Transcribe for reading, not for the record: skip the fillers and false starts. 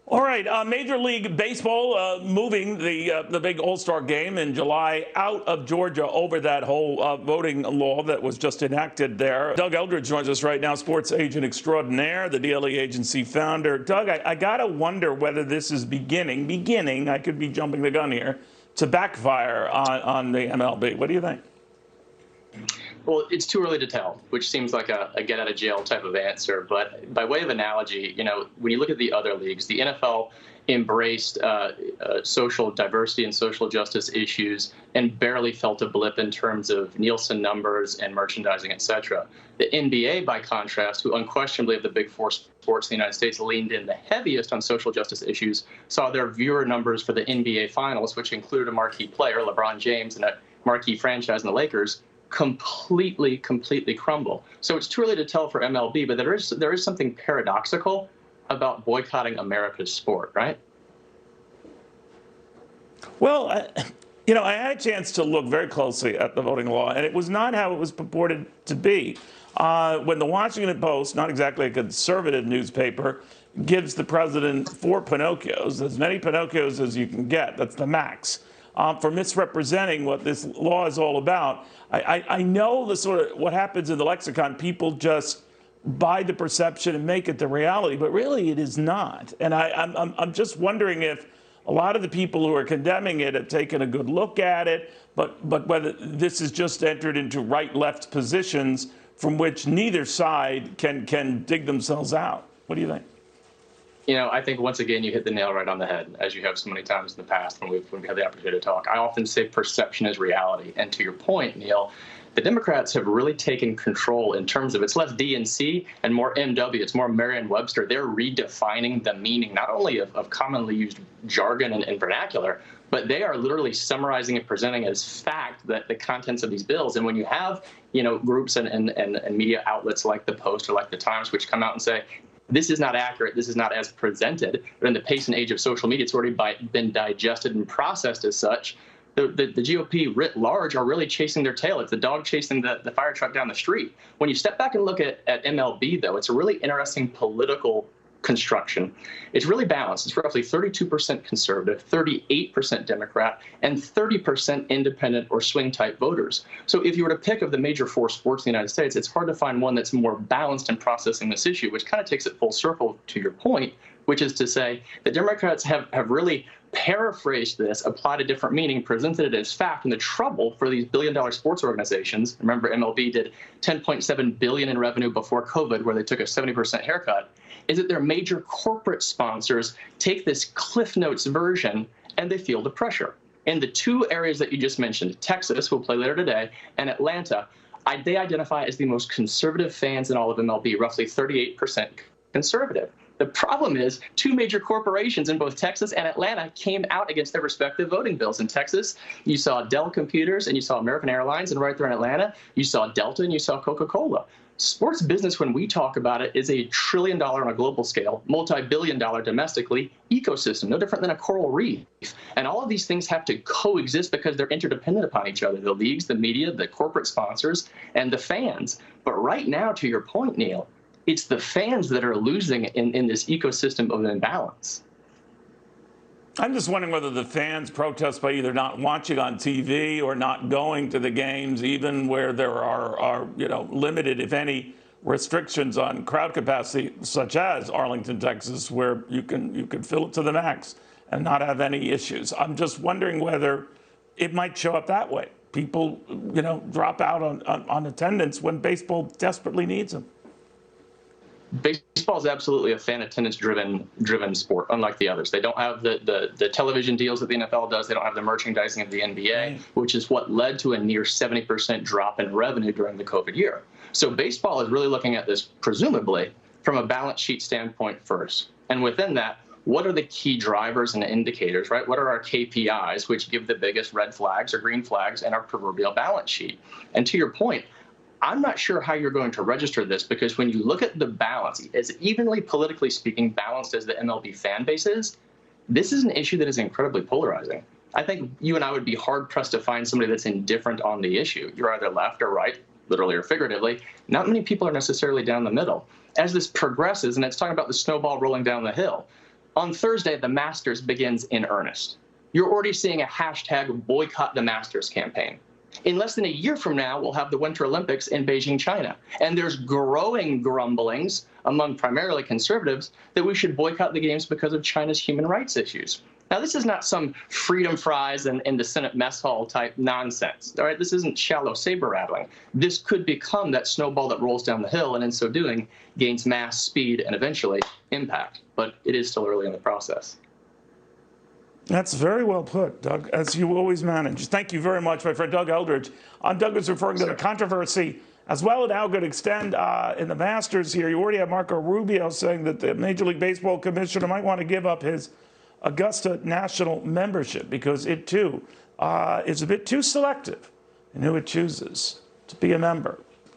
All right, Major League Baseball moving the big All-Star game in July out of Georgia over that whole voting law that was just enacted there. Doug Eldridge joins us right now, sports agent extraordinaire, the DLE agency founder. Doug, I got to wonder whether this is beginning, I could be jumping the gun here, to backfire on the MLB. What do you think? Well, it's too early to tell, which seems like a get-out-of-jail type of answer. But by way of analogy, when you look at the other leagues, the NFL embraced social diversity and social justice issues and barely felt a blip in terms of Nielsen numbers and merchandising, et cetera. The NBA, by contrast, who unquestionably of the big four sports in the United States leaned in the heaviest on social justice issues, saw their viewer numbers for the NBA Finals, which included a marquee player, LeBron James, and a marquee franchise in the Lakers, completely crumble. So it's too early to tell for MLB, but there is something paradoxical about boycotting America's sport, right? Well, I had a chance to look very closely at the voting law, and it was not how it was purported to be. When the Washington Post, not exactly a conservative newspaper, gives the president 4 Pinocchios, as many Pinocchios as you can get, that's the max, for misrepresenting what this law is all about. I know the sort of what happens in the lexicon. People just buy the perception and make it the reality, but really it is not. And I'm just wondering if a lot of the people who are condemning it have taken a good look at it, but whether this is just entered into right-left positions from which neither side can dig themselves out. What do you think? I think once again you hit the nail right on the head, as you have so many times in the past when we've had the opportunity to talk. I often say perception is reality. And to your point, Neil, the Democrats have really taken control in terms of it's less DNC and more MW. It's more Merriam-Webster. They're redefining the meaning not only of commonly used jargon and vernacular, but they are literally summarizing and presenting as fact that the contents of these bills. And when you have, groups and media outlets like the Post or like the Times, which come out and say, this is not accurate, this is not as presented, but in the pace and age of social media, it's already been digested and processed as such. The GOP writ large are really chasing their tail. It's the dog chasing the fire truck down the street. When you step back and look at MLB, though, it's a really interesting political construction. It's really balanced. It's roughly 32% conservative, 38% Democrat, and 30% independent or swing type voters. So if you were to pick of the major four sports in the United States, it's hard to find one that's more balanced in processing this issue, which kind of takes it full circle to your point, which is to say the Democrats have really paraphrased this, applied a different meaning, presented it as fact. And the trouble for these billion-dollar sports organizations, remember MLB did $10.7 billion in revenue before COVID, where they took a 70% haircut, is that their major corporate sponsors take this Cliff Notes version and they feel the pressure. In the two areas that you just mentioned, Texas, who will play later today, and Atlanta, they identify as the most conservative fans in all of MLB, roughly 38% conservative. The problem is two major corporations in both Texas and Atlanta came out against their respective voting bills. In Texas, you saw Dell Computers and you saw American Airlines, and right there in Atlanta, you saw Delta and you saw Coca-Cola. Sports business, when we talk about it, is a $1 trillion on a global scale, multi-billion-dollar domestically ecosystem, no different than a coral reef. And all of these things have to coexist because they're interdependent upon each other, the leagues, the media, the corporate sponsors, and the fans. But right now, to your point, Neil, it's the fans that are losing in this ecosystem of imbalance. I'm just wondering whether the fans protest by either not watching on TV or not going to the games, even where there are limited, if any, restrictions on crowd capacity, such as Arlington, Texas, where you can fill it to the max and not have any issues. I'm just wondering whether it might show up that way. People, drop out on attendance when baseball desperately needs them. Baseball is absolutely a fan attendance driven sport, unlike the others. They don't have the television deals that the NFL does. They don't have the merchandising of the NBA, which is what led to a near 70% drop in revenue during the COVID year. So baseball is really looking at this, presumably, from a balance sheet standpoint first. And within that, what are the key drivers and indicators, right? What are our KPIs, which give the biggest red flags or green flags in our proverbial balance sheet? And to your point, I'm not sure how you're going to register this, because when you look at the balance, as evenly politically speaking balanced as the MLB fan base is, this is an issue that is incredibly polarizing. I think you and I would be hard-pressed to find somebody that's indifferent on the issue. You're either left or right, literally or figuratively. Not many people are necessarily down the middle. As this progresses, and it's talking about the snowball rolling down the hill, On Thursday, the Masters begins in earnest. You're already seeing a hashtag boycott the Masters campaign. In less than a year from now, we'll have the Winter Olympics in Beijing, China. And there's growing grumblings among primarily conservatives that we should boycott the games because of China's human rights issues. Now, this is not some freedom fries in the Senate mess hall type nonsense. All right, this isn't shallow saber rattling. This could become that snowball that rolls down the hill and in so doing gains mass, speed, and eventually impact. But it is still early in the process. That's very well put, Doug, as you always manage. Thank you very much, my friend Doug Eldridge. Doug was referring to the controversy as well and how it could extend in the Masters here. You already have Marco Rubio saying that the Major League Baseball commissioner might want to give up his Augusta national membership because it, too, is a bit too selective in who it chooses to be a member.